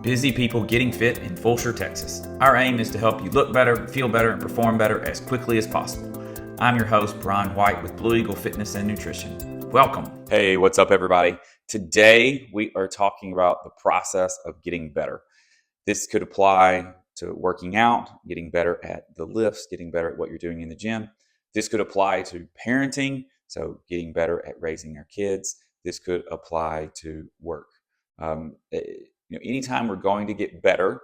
busy people getting fit in Fulshear, Texas. Our aim is to help you look better, feel better, and perform better as quickly as possible. I'm your host, Brian White with Blue Eagle Fitness and Nutrition. Welcome. Hey, what's up, everybody? Today, we are talking about the process of getting better. This could apply to working out, getting better at the lifts, getting better at what you're doing in the gym. This could apply to parenting, so getting better at raising our kids. This could apply to work. Anytime we're going to get better,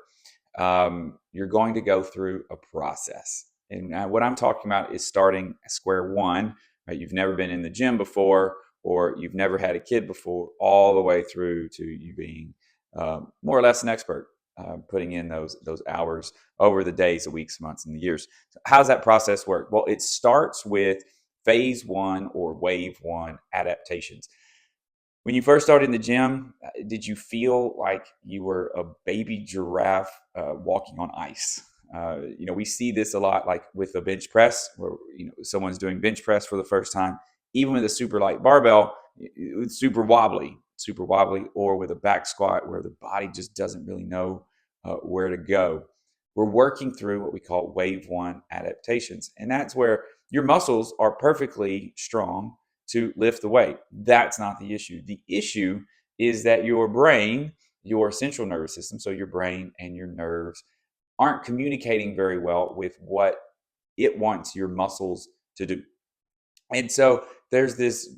you're going to go through a process. And what I'm talking about is starting at square one, right? You've never been in the gym before, or you've never had a kid before, all the way through to you being more or less an expert, putting in those hours over the days, the weeks, months, and the years. So how does that process work? Well, it starts with phase one or wave one adaptations. When you first started in the gym, did you feel like you were a baby giraffe walking on ice? We see this a lot, like with the bench press, where someone's doing bench press for the first time. Even with a super light barbell, it's super wobbly, or with a back squat where the body just doesn't really know where to go. We're working through what we call wave one adaptations, and that's where your muscles are perfectly strong to lift the weight. That's not the issue. The issue is that your brain, your central nervous system, so your brain and your nerves, aren't communicating very well with what it wants your muscles to do. And so there's this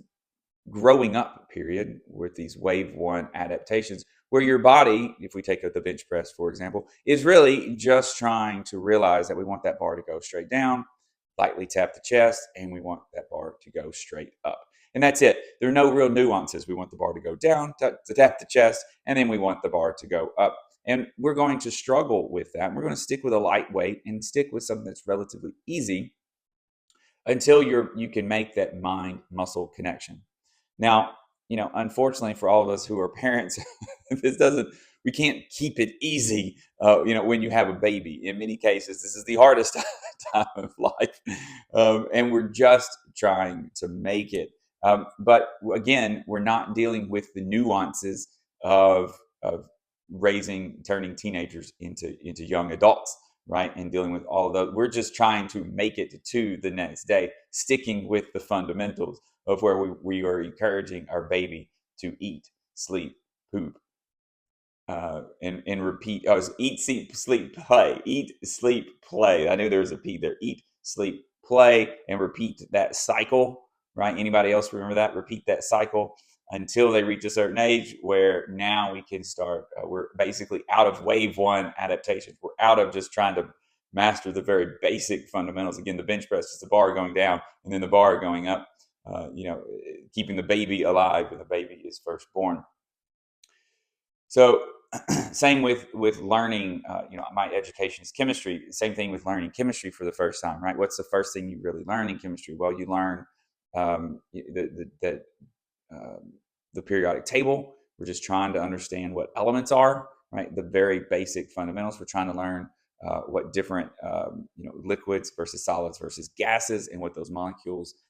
growing up period with these wave one adaptations where your body, if we take the bench press, for example, is really just trying to realize that we want that bar to go straight down, lightly tap the chest, and we want that bar to go straight up. And that's it. There are no real nuances. We want the bar to go down, to tap the chest, and then we want the bar to go up. And we're going to struggle with that. We're going to stick with a lightweight and stick with something that's relatively easy until you can make that mind-muscle connection. Now, unfortunately for all of us who are parents, we can't keep it easy, when you have a baby. In many cases, this is the hardest time of life, and we're just trying to make it. But again, we're not dealing with the nuances of turning teenagers into young adults, right? And dealing with all of those. We're just trying to make it to the next day, sticking with the fundamentals of where we are encouraging our baby to eat, sleep, poop, and repeat. Eat, sleep, play. Eat, sleep, play. I knew there was a P there. Eat, sleep, play, and repeat that cycle, right? Anybody else remember that? Repeat that cycle until they reach a certain age where now we can start. We're basically out of wave one adaptation. We're out of just trying to master the very basic fundamentals. Again, the bench press is the bar going down and then the bar going up. Keeping the baby alive when the baby is first born. So same with learning, my education is chemistry. Same thing with learning chemistry for the first time, right? What's the first thing you really learn in chemistry? Well, you learn the periodic table. We're just trying to understand what elements are, right? The very basic fundamentals. We're trying to learn what different liquids versus solids versus gases, and what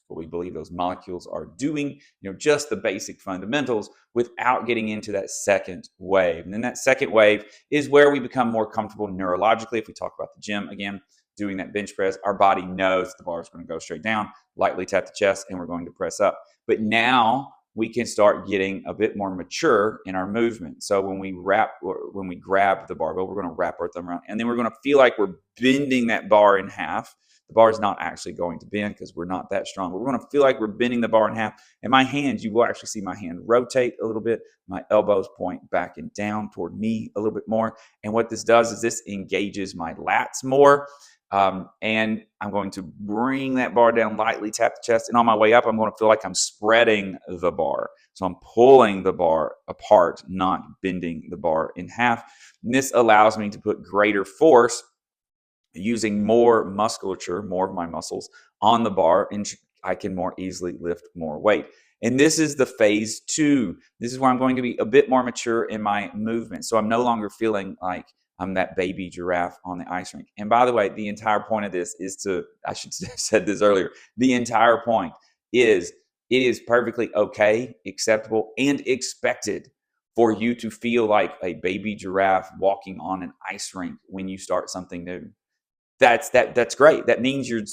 we believe those molecules are doing, just the basic fundamentals, without getting into that second wave. And then that second wave is where we become more comfortable neurologically. If we talk about the gym again, doing that bench press, our body knows the bar is going to go straight down, lightly tap the chest, and we're going to press up. But now we can start getting a bit more mature in our movement. So when we grab the barbell, we're going to wrap our thumb around, and then we're going to feel like we're bending that bar in half. The bar is not actually going to bend because we're not that strong, but we're going to feel like we're bending the bar in half. And my hands, you will actually see my hand rotate a little bit. My elbows point back and down toward me a little bit more. And what this does is this engages my lats more. And I'm going to bring that bar down, lightly tap the chest. And on my way up, I'm going to feel like I'm spreading the bar. So I'm pulling the bar apart, not bending the bar in half. And this allows me to put greater force using more musculature, more of my muscles on the bar, and I can more easily lift more weight. And this is the phase two. This is where I'm going to be a bit more mature in my movement. So I'm no longer feeling like I'm that baby giraffe on the ice rink. And by the way, the entire point of this is I should have said this earlier. The entire point is it is perfectly okay, acceptable, and expected for you to feel like a baby giraffe walking on an ice rink when you start something new. That's great. That means you're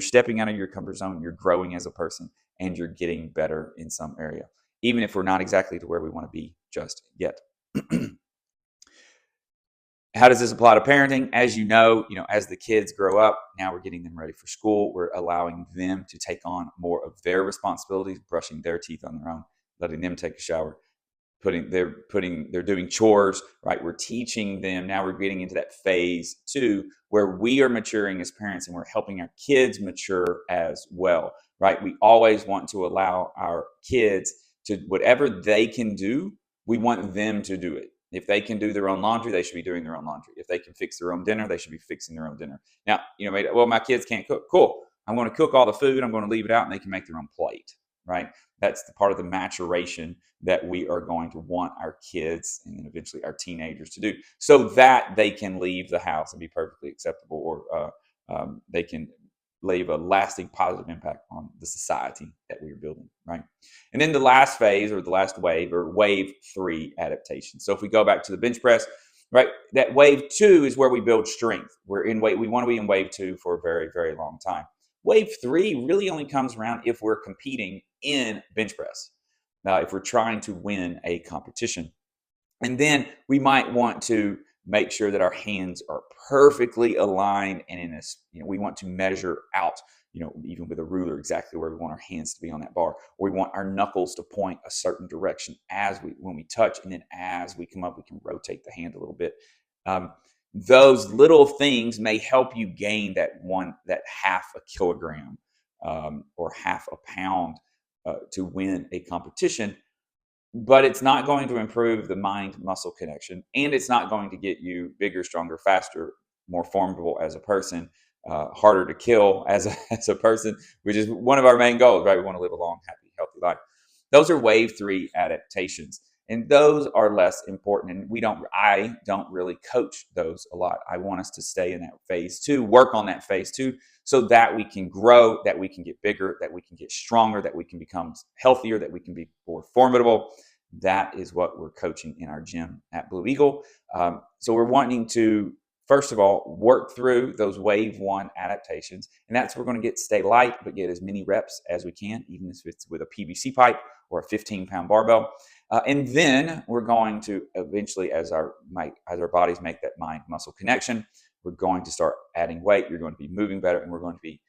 stepping out of your comfort zone, you're growing as a person, and you're getting better in some area, even if we're not exactly to where we want to be just yet. How does this apply to parenting? As you know, as the kids grow up, now we're getting them ready for school. We're allowing them to take on more of their responsibilities, brushing their teeth on their own, letting them take a shower, they're doing chores, right? We're teaching them. Now we're getting into that phase 2 where we are maturing as parents and we're helping our kids mature as well, right? We always want to allow our kids to, whatever they can do, we want them to do it. If they can do their own laundry, they should be doing their own laundry. If they can fix their own dinner, they should be fixing their own dinner. Now, my kids can't cook. Cool. I'm going to cook all the food. I'm going to leave it out and they can make their own plate, right? That's the part of the maturation that we are going to want our kids and then eventually our teenagers to do, so that they can leave the house and be perfectly acceptable, or they can leave a lasting positive impact on the society that we are building, right? And then the last phase, or the last wave, or wave 3 adaptation. So if we go back to the bench press, right, that wave 2 is where we build strength. We want to be in wave 2 for a very, very long time. Wave 3 really only comes around if we're competing in bench press. Now, if we're trying to win a competition. And then we might want to make sure that our hands are perfectly aligned, and in this, we want to measure out, even with a ruler, exactly where we want our hands to be on that bar. Or we want our knuckles to point a certain direction when we touch, and then as we come up, we can rotate the hand a little bit. Those little things may help you gain that half a kilogram or half a pound to win a competition, but it's not going to improve the mind-muscle connection, and it's not going to get you bigger, stronger, faster, more formidable as a person, harder to kill as a person, which is one of our main goals, right? We want to live a long, happy, healthy life. Those are wave 3 adaptations. And those are less important, and I don't really coach those a lot. I want us to stay in that phase 2, work on that phase 2, so that we can grow, that we can get bigger, that we can get stronger, that we can become healthier, that we can be more formidable. That is what we're coaching in our gym at Blue Eagle. So we're wanting to, first of all, work through those wave 1 adaptations, and that's where we're going to stay light, but get as many reps as we can, even if it's with a PVC pipe or a 15-pound barbell. And then we're going to eventually, as our bodies make that mind-muscle connection, we're going to start adding weight. You're going to be moving better, and we're going to be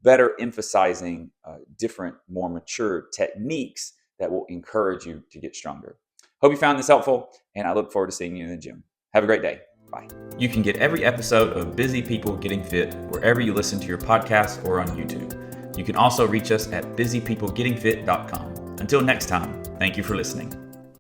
better emphasizing different, more mature techniques that will encourage you to get stronger. Hope you found this helpful, and I look forward to seeing you in the gym. Have a great day. Bye. You can get every episode of Busy People Getting Fit wherever you listen to your podcast or on YouTube. You can also reach us at busypeoplegettingfit.com. Until next time, thank you for listening.